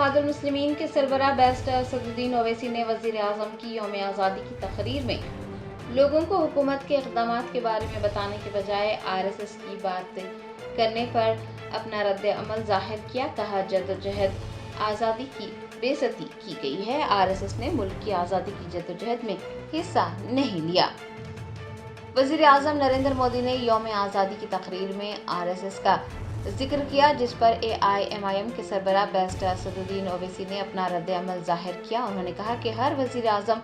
इत्तेहादुल मुस्लिमीन के सरबराह बैरिस्टर असदुद्दीन ओवैसी ने वज़ीर आज़म की यौम आज़ादी की तकरीर में लोगों को हुकूमत के इक़दामात के बारे में बताने के बजाय RSS की बात करने पर अपना रद्द अमल जाहिर किया। कहा, जद्दोजहद आज़ादी की बेइज्जती की गई है। RSS ने मुल्क की आज़ादी की जद्दोजहद में हिस्सा नहीं लिया। वज़ीर आज़म नरेंद्र मोदी ने यौम आज़ादी की तकरीर में RSS का जिक्र किया, जिस पर AIMIM के सरबराह बैरिस्टर असदुद्दीन ओवैसी ने अपना रद्द अमल जाहिर किया। उन्होंने कहा कि हर वज़ीर आज़म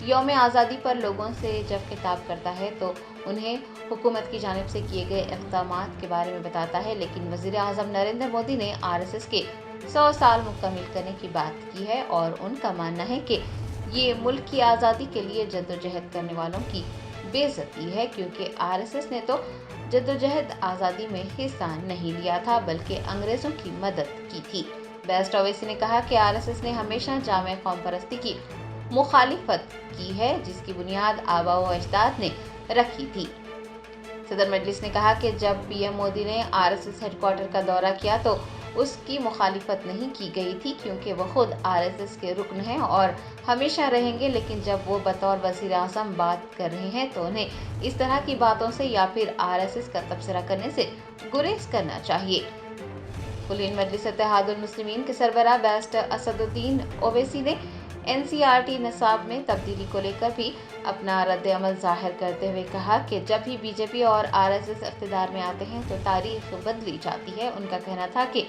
यौम आज़ादी पर लोगों से जब खिताब करता है तो उन्हें हुकूमत की जानिब से किए गए इक़दामात के बारे में बताता है, लेकिन वज़ीर आज़म नरेंद्र मोदी ने RSS के 100 साल मुकम्मल करने की बात की है और उनका मानना है कि ये मुल्क की आज़ादी के लिए जद्दोजहद करने वालों की बेइज्जती है, क्योंकि RSS ने तो जद्दोजहद आज़ादी में हिस्सा नहीं लिया था बल्कि अंग्रेज़ों की मदद की थी। बैरिस्टर ओवैसी ने कहा कि RSS ने हमेशा जामे कौम परस्ती की मुखालिफत की है, जिसकी बुनियाद आबा व अजदाद ने रखी थी। सदर मजलिस ने कहा कि जब PM मोदी ने RSS हेडक्वार्टर का दौरा किया तो उसकी मुखालिफत नहीं की गई थी, क्योंकि वह खुद RSS के रुकन हैं और हमेशा रहेंगे, लेकिन जब वो बतौर वज़ीर आज़म बात कर रहे हैं तो उन्हें इस तरह की बातों से या फिर RSS का तबसरा करने से गुरेज करना चाहिए। कुलीन मजलिस इत्तेहादुल मुस्लिमीन के सरबराह बैरिस्टर असदुद्दीन ओवैसी ने NCERT निसाब में तब्दीली को लेकर भी अपना रद्द अमल जाहिर करते हुए कहा कि जब भी BJP और RSS इक़्तिदार में आते हैं तो तारीख बदली जाती है। उनका कहना था कि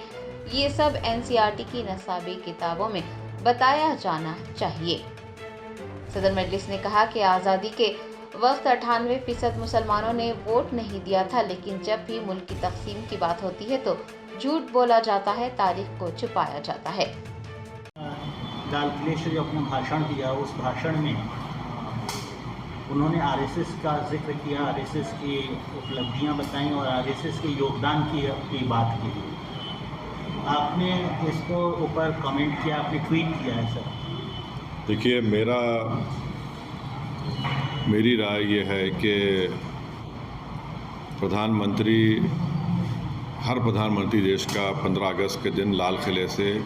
ये सब NCERT की निसाबी किताबों में बताया जाना चाहिए। सदर मजलिस ने कहा कि आज़ादी के वक्त 98% मुसलमानों ने वोट नहीं दिया था, लेकिन जब भी मुल्क की तक़सीम की बात होती है तो झूठ बोला जाता है, तारीख को छुपाया जाता है। लाल किले से जो अपना भाषण दिया, उस भाषण में उन्होंने RSS का जिक्र किया, RSS की उपलब्धियां बताई और RSS के योगदान की बात की। आपने इसको ऊपर कमेंट किया, आपने ट्वीट किया है सर। देखिए, मेरी राय ये है कि हर प्रधानमंत्री देश का 15 अगस्त के दिन लाल किले से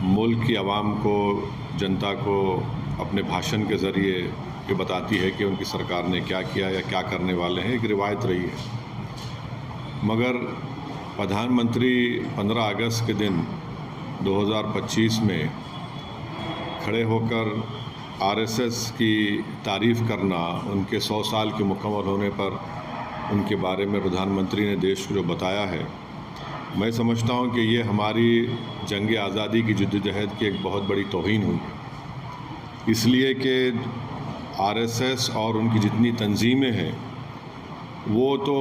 मुल्क की आवाम को, जनता को अपने भाषण के ज़रिए ये बताती है कि उनकी सरकार ने क्या किया या क्या करने वाले हैं। एक रिवायत रही है, मगर प्रधानमंत्री 15 अगस्त के दिन 2025 में खड़े होकर RSS की तारीफ़ करना, उनके 100 साल के मुकम्मल होने पर उनके बारे में प्रधानमंत्री ने देश को जो बताया है, मैं समझता हूँ कि ये हमारी जंग आज़ादी की जद्दोजहद की एक बहुत बड़ी तौहीन हुई, इसलिए कि RSS और उनकी जितनी तंजीमें हैं वो तो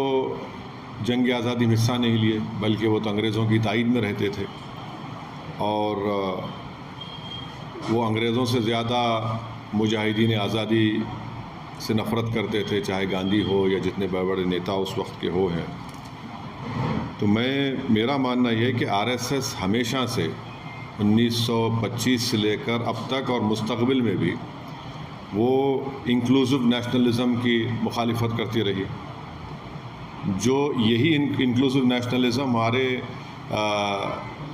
जंग आज़ादी में हिस्सा नहीं लिए, बल्कि वो तो अंग्रेज़ों की तायद में रहते थे और वो अंग्रेज़ों से ज़्यादा मुजाहिदीन आज़ादी से नफ़रत करते थे, चाहे गांधी हो या जितने बड़े बड़े नेता उस वक्त के हो हैं। तो मेरा मानना यह है कि RSS हमेशा से 1925 से लेकर अब तक और मुस्तक़बिल में भी वो इंक्लूसिव नेशनलिज़म की मुखालिफत करती रही। जो यही इंक्लूसिव नेशनलिज़म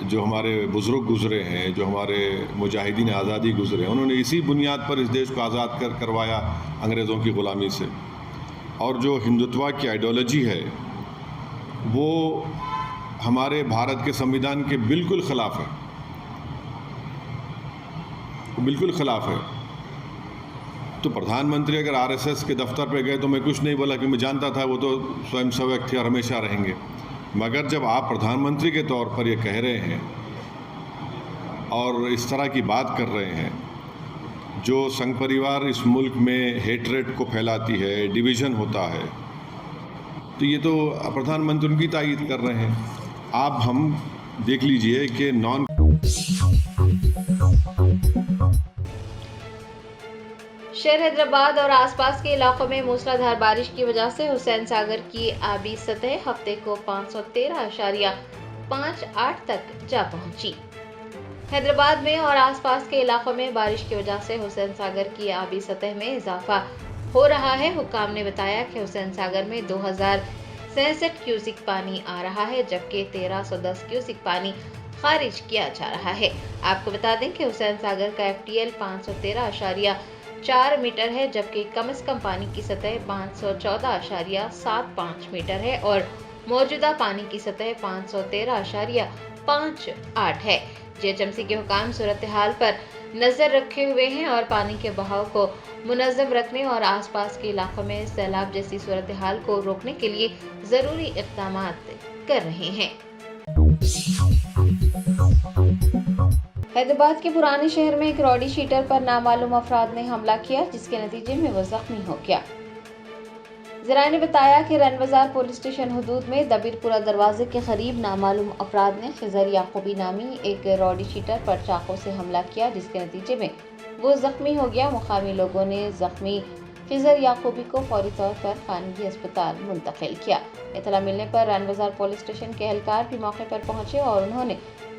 जो हमारे बुज़ुर्ग गुज़रे हैं, जो हमारे मुजाहिदीन आज़ादी गुज़रे हैं, उन्होंने इसी बुनियाद पर इस देश को आज़ाद करवाया अंग्रेज़ों की ग़ुलामी से। और जो हिंदुत्व की आइडियोलॉजी है वो हमारे भारत के संविधान के बिल्कुल ख़िलाफ़ है, बिल्कुल ख़िलाफ़ है। तो प्रधानमंत्री अगर RSS के दफ्तर पे गए तो मैं कुछ नहीं बोला कि मैं जानता था वो तो स्वयंसेवक थे और हमेशा रहेंगे, मगर जब आप प्रधानमंत्री के तौर पर ये कह रहे हैं और इस तरह की बात कर रहे हैं, जो संघ परिवार इस मुल्क में हेट्रेड को फैलाती है, डिवीज़न होता है, तो ये तो प्रधानमंत्री उनकी तायद कर रहे हैं। हम देख लीजिए कि शहर हैदराबाद और आसपास के इलाकों में मूसलाधार बारिश की वजह से हुसैन सागर की आबी सतह हफ्ते को 513.58 तक जा पहुंची। हैदराबाद में और आसपास के इलाकों में बारिश की वजह से हुसैन सागर की आबी सतह में इजाफा हो रहा है। हुक्काम ने बताया कि हुसैन सागर में 2067 क्यूसिक पानी आ रहा है, जबकि 1310 क्यूसिक पानी खारिज किया जा रहा है। आपको बता दें कि हुसैन सागर का FTL 513.4 मीटर है, जबकि कम से कम पानी की सतह 514.75 मीटर है और मौजूदा पानी की सतह 513.58 है। GHMC के हुकाम सूरत हाल पर नजर रखे हुए हैं और पानी के बहाव को मुनज़्ज़म रखने और आसपास के इलाकों में सैलाब जैसी सूरत हाल को रोकने के लिए जरूरी इक़दाम कर रहे हैं। हैदराबाद के पुराने शहर में एक रॉडी शीटर पर नामालूम अफराद ने हमला किया, जिसके नतीजे में वो जख्मी हो गया। ज़राए ने बताया कि रन बाजार पुलिस स्टेशन हदूद में दबीरपुरा दरवाजे के करीब नामालूम अफराद ने खिजर याकूबी नामी एक रॉडी शीटर पर चाकू से हमला किया, जिसके नतीजे में वो जख्मी हो गया। मुकामी लोगों ने जख्मी खिजर याकूबी को फौरी तौर पर खानगी अस्पताल मुंतकिल किया। इतला मिलने पर रन बाजार पुलिस स्टेशन के एहलकार भी मौके पर पहुंचे और उन्होंने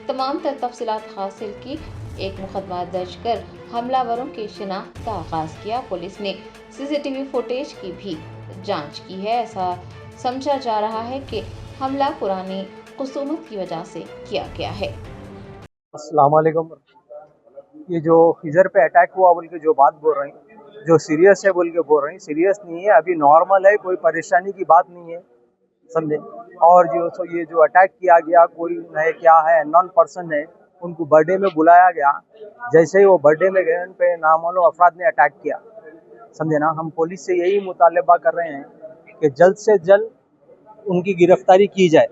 तमाम तफसीलात हासिल की। एक मुकदमा दर्ज कर हमलावरों की शिनाख्त का आगाज किया। पुलिस ने CCTV फुटेज की भी जांच की है। ऐसा समझा जा रहा है कि हमला पुरानी खुसूमत की वजह से किया गया है। अस्सलाम वालेकुम। ये जो खिजर पे अटैक हुआ बोल के जो बात बोल रही, जो सीरियस है बोल के बोल रही, सीरियस नहीं है, अभी नॉर्मल है, कोई परेशानी की बात नहीं है, समझे। और ये जो अटैक किया गया, कोई है क्या है, अननोन पर्सन है, उनको बर्थडे में बुलाया गया। जैसे ही वो बर्थडे में गए, उन पे नामालूम अफराद ने अटैक किया, समझे ना। हम पुलिस से यही मुतालबा कर रहे हैं कि जल्द से जल्द उनकी गिरफ्तारी की जाए,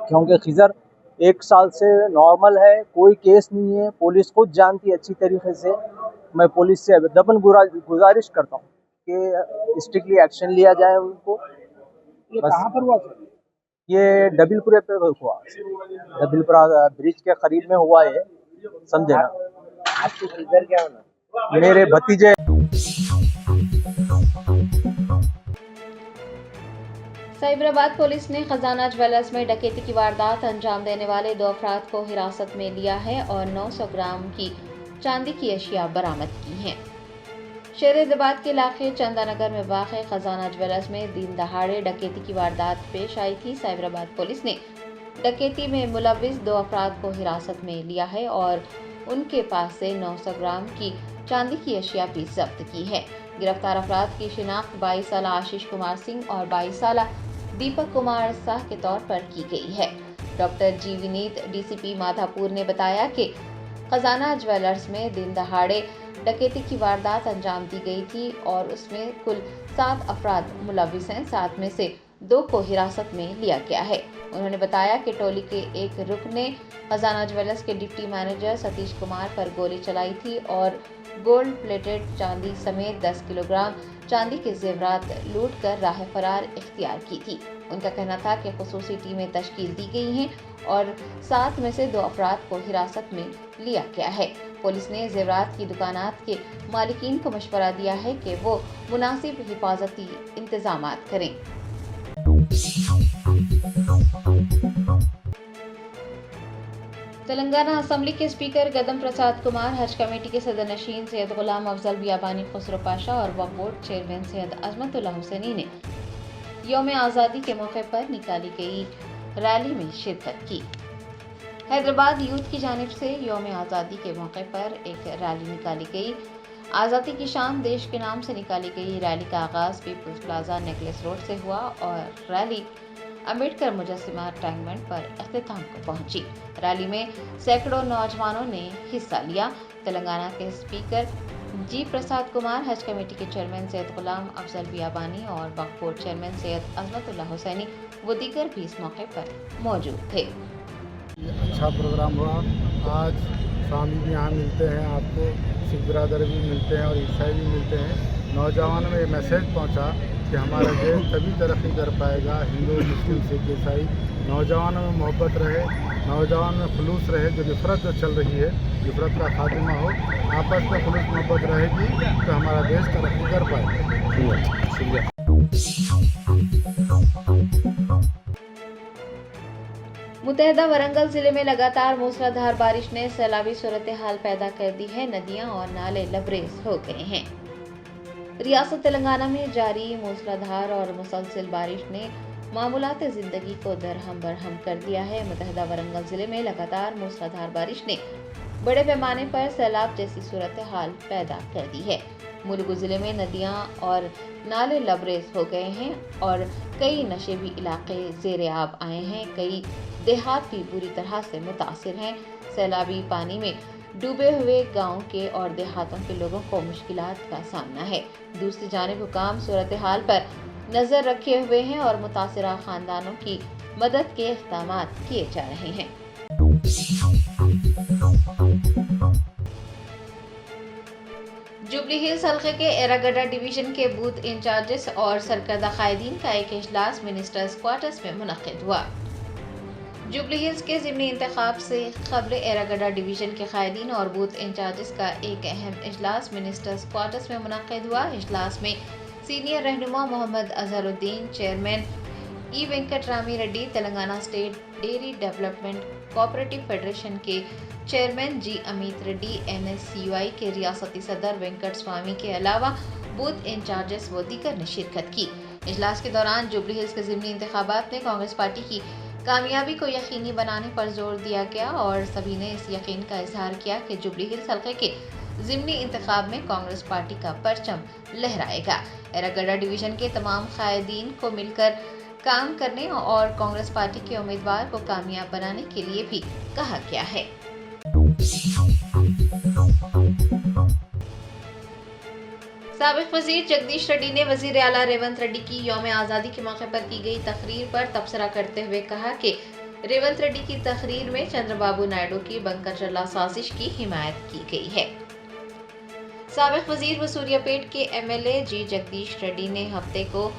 क्योंकि खिजर 1 साल से नॉर्मल है, कोई केस नहीं है, पुलिस खुद जानती है अच्छी तरीके से। मैं पुलिस से दबन गुजारिश करता हूँ कि स्ट्रिक्टली एक्शन लिया जाए उनको। ये कहाँ पर हुआ? ये डबिलपुरे पे हुआ, डबिलपुरा ब्रिज के करीब में हुआ है, समझे ना। आपके खिजर क्या होना? मेरे भतीजे। साइबराबाद पुलिस ने खजाना ज्वेलर्स में डकैती की वारदात अंजाम देने वाले 2 अफराद को हिरासत में लिया है और 900 ग्राम की चांदी की अशिया बरामद की हैं। शहर हैदराबाद के इलाके चंदानगर में वाक़ खजाना ज्वेलर्स में दिन दहाड़े डकैती की वारदात पेश आई थी। साइबराबाद पुलिस ने डकैती में मुलविस 2 अफराद को हिरासत में लिया है और उनके पास से 900 ग्राम की चांदी की अशिया भी जब्त की है। गिरफ्तार अफराद की शिनाख्त 22 साल आशीष कुमार सिंह और 22 साल दीपक कुमार शाह के तौर पर की गई है। डॉक्टर जी विनीत DCP माधापुर ने बताया कि खजाना ज्वेलर्स में दिन दहाड़े डकैती की वारदात अंजाम दी गई थी और उसमें कुल 7 अफराद मुलविस हैं। 7 में से 2 को हिरासत में लिया गया है। उन्होंने बताया कि टोली के एक रुकन ने खजाना ज्वेलर्स के डिप्टी मैनेजर सतीश कुमार पर गोली चलाई थी और गोल्ड प्लेटेड चांदी समेत 10 किलोग्राम चांदी के जेवरात लूट कर राह फरार इख्तियार की थी। उनका कहना था कि खुसूसी टीमें तश्कील दी गई हैं और 7 में से 2 अफराद को हिरासत में लिया गया है। पुलिस ने जेवरात की दुकानात के मालिकीन को मशवरा दिया है कि वो मुनासिब हिफाजती इंतजामात करें। तेलंगाना असेंबली के स्पीकर गदम प्रसाद कुमार, हज कमेटी के सदर नशीन सैयद गुलाम अफजल बियाबानी खुसरो पाशा और वक्फ बोर्ड चेयरमैन सैयद अजमतुल्लाह हुसैनी ने यौम आज़ादी के मौके पर निकाली गई रैली में शिरकत की। हैदराबाद यूथ की जानिब से यौम आज़ादी के मौके पर एक रैली निकाली गई। आज़ादी की शाम देश के नाम से निकाली गई रैली का आगाज़ पीपल्स प्लाजा नेकलेस रोड से हुआ और रैली अम्बेडकर मुजस्सिमा टैंकबंड पर अख्तिताम को पहुंची। रैली में सैकड़ों नौजवानों ने हिस्सा लिया। तेलंगाना के स्पीकर जी प्रसाद कुमार, हज कमेटी के चेयरमैन सैयद गुलाम अफजल बियाबानी और वक्फ बोर्ड चेयरमैन सैयद अजमतुल्लाह हुसैनी व दीगर भी इस मौके पर मौजूद थे। अच्छा प्रोग्राम हुआ। आज स्वामी भी यहाँ मिलते हैं, आपको सिख बिरादर भी मिलते हैं और ईसाई भी मिलते हैं। नौजवानों में ये मैसेज पहुँचा कि हमारा देश तभी तरक्की कर पाएगा, हिंदू मुस्लिम सिख ईसाई। नौजवानों में मोहब्बत रहे, नौजवान में खुलूस रहे। जो नफरत जो चल रही है, नफरत का खात्मा हो, आपस में खुलूस मोहब्बत रहेगी तो हमारा देश तरक्की कर पाएगा। मुतहदा वरंगल जिले में लगातार मूसलाधार बारिश ने सैलाबी सूरत हाल पैदा कर दी है। नदियां और नाले लबरेज हो गए हैं। रियासत तेलंगाना में जारी मूसलाधार और मुसलसल बारिश ने मामूलात जिंदगी को दरहम बरहम कर दिया है। मुतहदा वरंगल जिले में लगातार मूसलाधार बारिश ने बड़े पैमाने पर सैलाब जैसी सूरत हाल पैदा कर दी है। मुलुगु जिले में नदियां और नाले लबरेज हो गए हैं और कई नशेबी इलाके जेरे आब आए हैं। कई देहात भी बुरी तरह से मुतासिर हैं। सैलाबी पानी में डूबे हुए गांव के और देहातों के लोगों को मुश्किलात का सामना है। दूसरी जानिब हुकाम सूरत हाल पर नजर रखे हुए हैं और मुतासिरा खानदानों की मदद के इक़दाम किए जा रहे हैं। जुबली हिल्स हल्के के एरागड्डा डिवीजन के बूथ इंचार्जेस और सरकर्दा कायदीन का एक इजलास मिनिस्टर्स क्वार्टर्स में मुनक्किद हुआ। जुबली हिल्स के ज़िमनी इंतखाब से क़ब्ल एरागड्डा डिवीजन के कायदीन और बूथ इंचार्जेस का एक अहम इजलास मिनिस्टर्स क्वार्टर्स में मुनक्किद हुआ। इजलास में सीनियर रहनुमा Mohammad Azharuddin, chairman E Venkatarami Reddy, Telangana state dairy development cooperative federation के chairman G Amit Reddy, NSCUI के रियासती सदर वेंकट स्वामी के अलावा बूथ इंचार्जेस व दीगर ने शिरकत की। इजलास के दौरान जुबली हिल्स के ज़िमनी इंतखाबात में कांग्रेस पार्टी की कामयाबी को यकीनी बनाने पर जोर दिया गया और सभी ने इस यकीन का इजहार किया कि जुबली हिल्स हल्के के ज़िमनी इंतखाब में कांग्रेस पार्टी का परचम लहराएगा। एरागड्डा डिवीजन के तमाम कायदीन को मिलकर काम करने और कांग्रेस पार्टी के उम्मीदवार को कामयाब बनाने के लिए भी कहा गया है। साबिक वजीर जगदीश रेड्डी ने वजीर आला रेवंत रेड्डी की यौम आज़ादी के मौके पर की गई तकरीर पर तबसरा करते हुए कहा कि रेवंत रेड्डी की तकरीर में चंद्रबाबू नायडू की बंकर चला साजिश की हिमायत की गई है। साबिक वजीर व सूर्यापेट के MLA जी जगदीश रेड्डी ने हफ्ते को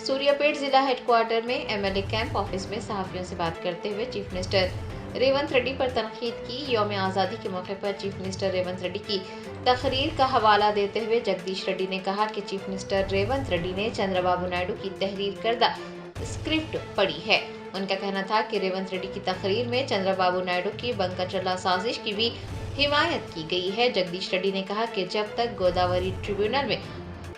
सूर्यापेट जिला हेडक्वार्टर में MLA कैंप ऑफिस में सहाफियों से बात करते हुए चीफ मिनिस्टर रेवंत रेड्डी पर तनकीद की। यौम आज़ादी के मौके पर चीफ मिनिस्टर रेवंत रेड्डी की तकरीर का हवाला देते हुए जगदीश रेड्डी ने कहा कि चीफ मिनिस्टर रेवंत रेड्डी ने चंद्रबाबू नायडू की तहरीर करदा स्क्रिप्ट पढ़ी है। उनका कहना था कि रेवंत रेड्डी की तकरीर में चंद्रबाबू नायडू की बंकर चला साजिश की भी हिमायत की गई है। जगदीश रेड्डी ने कहा कि जब तक गोदावरी ट्रिब्यूनल में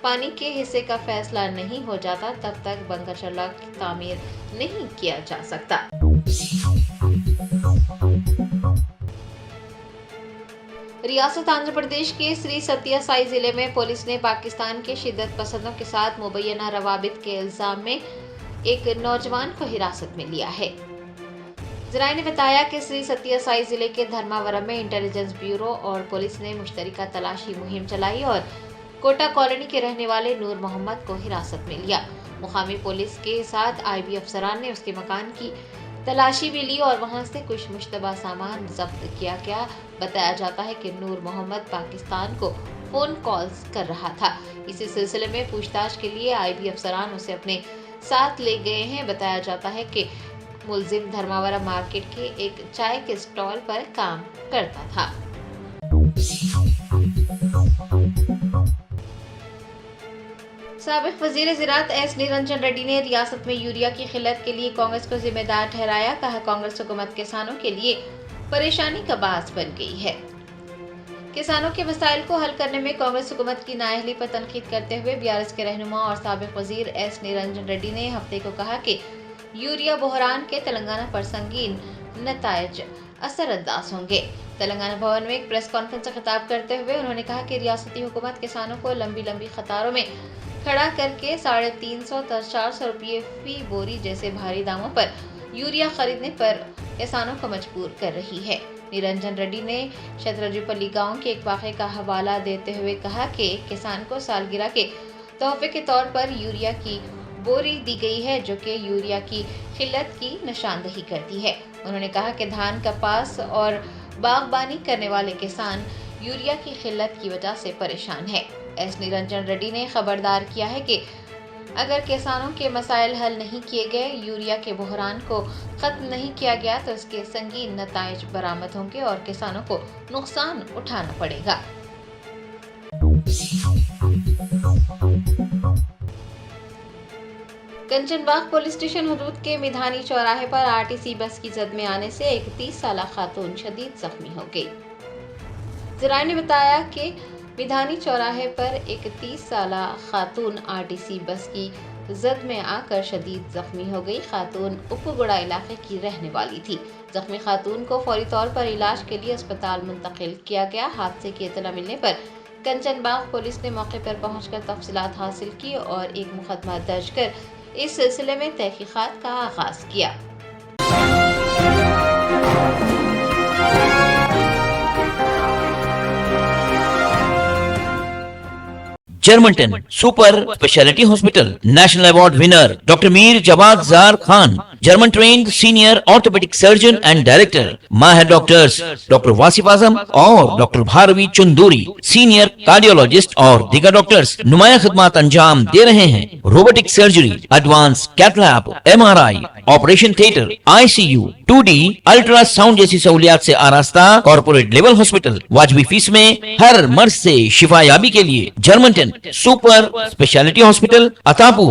पानी के हिस्से का फैसला नहीं हो जाता तब तक बंकर चला की तामीर नहीं किया जा सकता। रियासत आंध्र प्रदेश के श्री सत्य साई जिले में पुलिस ने पाकिस्तान के शिद्दत पसंदों के साथ मुबैना रवाबित के इल्जाम में एक नौजवान को हिरासत में लिया है। जराये ने बताया कि श्री सत्य साई जिले के धर्मावरम में इंटेलिजेंस ब्यूरो और पुलिस ने मुश्तरका तलाशी मुहिम चलाई और कोटा कॉलोनी के रहने वाले नूर मोहम्मद को हिरासत में लिया। मुकामी पुलिस के साथ IB अफसरान ने उसके मकान की तलाशी भी ली और वहां से कुछ मुश्तबा सामान जब्त किया गया। बताया जाता है कि नूर मोहम्मद पाकिस्तान को फोन कॉल्स कर रहा था। इसी सिलसिले में पूछताछ के लिए IB अफसरान उसे अपने साथ ले गए हैं। बताया जाता है कि मुलजिम धर्मावरम मार्केट के एक चाय के स्टॉल पर काम करता था। साबिक वजीर ज़राअत S निरंजन रेड्डी ने रियासत में यूरिया की किल्लत के लिए कांग्रेस को जिम्मेदार ठहराया। कहा, कांग्रेस हुकूमत किसानों के लिए परेशानी का बास बन गई है। किसानों के मसाइल को हल करने में कांग्रेस हुकूमत की नाअहली पर तनकीद करते हुए BRS के रहनुमा और साबिक वजीर S निरंजन रेड्डी ने हफ्ते को कहा कि यूरिया बहरान के तेलंगाना पर संगीन नतायज असरअंदाज होंगे। तेलंगाना भवन में एक प्रेस कॉन्फ्रेंस से खिताब करते हुए उन्होंने कहा कि रियासती हुकूमत किसानों को लंबी लंबी कतारों में खड़ा करके 350 और 400 रुपये फी बोरी जैसे भारी दामों पर यूरिया खरीदने पर किसानों को मजबूर कर रही है। निरंजन रेड्डी ने शतरजुपल्ली गांव के एक वाक़े का हवाला देते हुए कहा कि किसान को सालगिरह के तोहफे के तौर पर यूरिया की बोरी दी गई है, जो कि यूरिया की किल्लत की निशानदही करती है। उन्होंने कहा कि धान, कपास और बागबानी करने वाले किसान यूरिया की किल्लत की वजह से परेशान है। S निरंजन रेड्डी ने खबरदार किया है कि अगर किसानों के मसाइल हल नहीं किए गए, यूरिया के बहरान को खत्म नहीं किया गया तो इसके संगीन नताइज बरामद होंगे और किसानों को नुकसान उठाना पड़ेगा। कंचनबाग पुलिस स्टेशन हदूद के मिधानी चौराहे पर RTC बस की जद में आने से एक 30 साला खातून शदीद जख्मी हो गई। जराये ने बताया कि विधानी चौराहे पर एक 30 साला खातून आरटीसी बस की जद में आकर शदीद जख्मी हो गई। खातून उपगुड़ा इलाके की रहने वाली थी। जख्मी खातून को फौरी तौर पर इलाज के लिए अस्पताल मुंतकिल किया गया। हादसे की इत्तला मिलने पर कंचनबाग पुलिस ने मौके पर पहुंचकर तफसीलात हासिल की और एक मुकदमा दर्ज कर इस सिलसिले में तहकीकात का आगाज किया। जर्मनटन super speciality hospital national award winner doctor Mir Jawad Zar Khan, German trained senior orthopaedic surgeon and director, माहिर डॉक्टर्स डॉक्टर वासिफ आजम और doctor Bharvi Chanduri, senior cardiologist और दीगर डॉक्टर्स नुमाया खिदमत अंजाम दे रहे हैं। Robotic surgery, advance cath lab, MRI, operation theatre, ICU, 2D ultrasound जैसी सहूलियात से आरास्ता कॉर्पोरेट लेवल हॉस्पिटल। वाजबी फीस में हर मर्ज से शिफायाबी के लिए Germanton super speciality hospital, Attapur.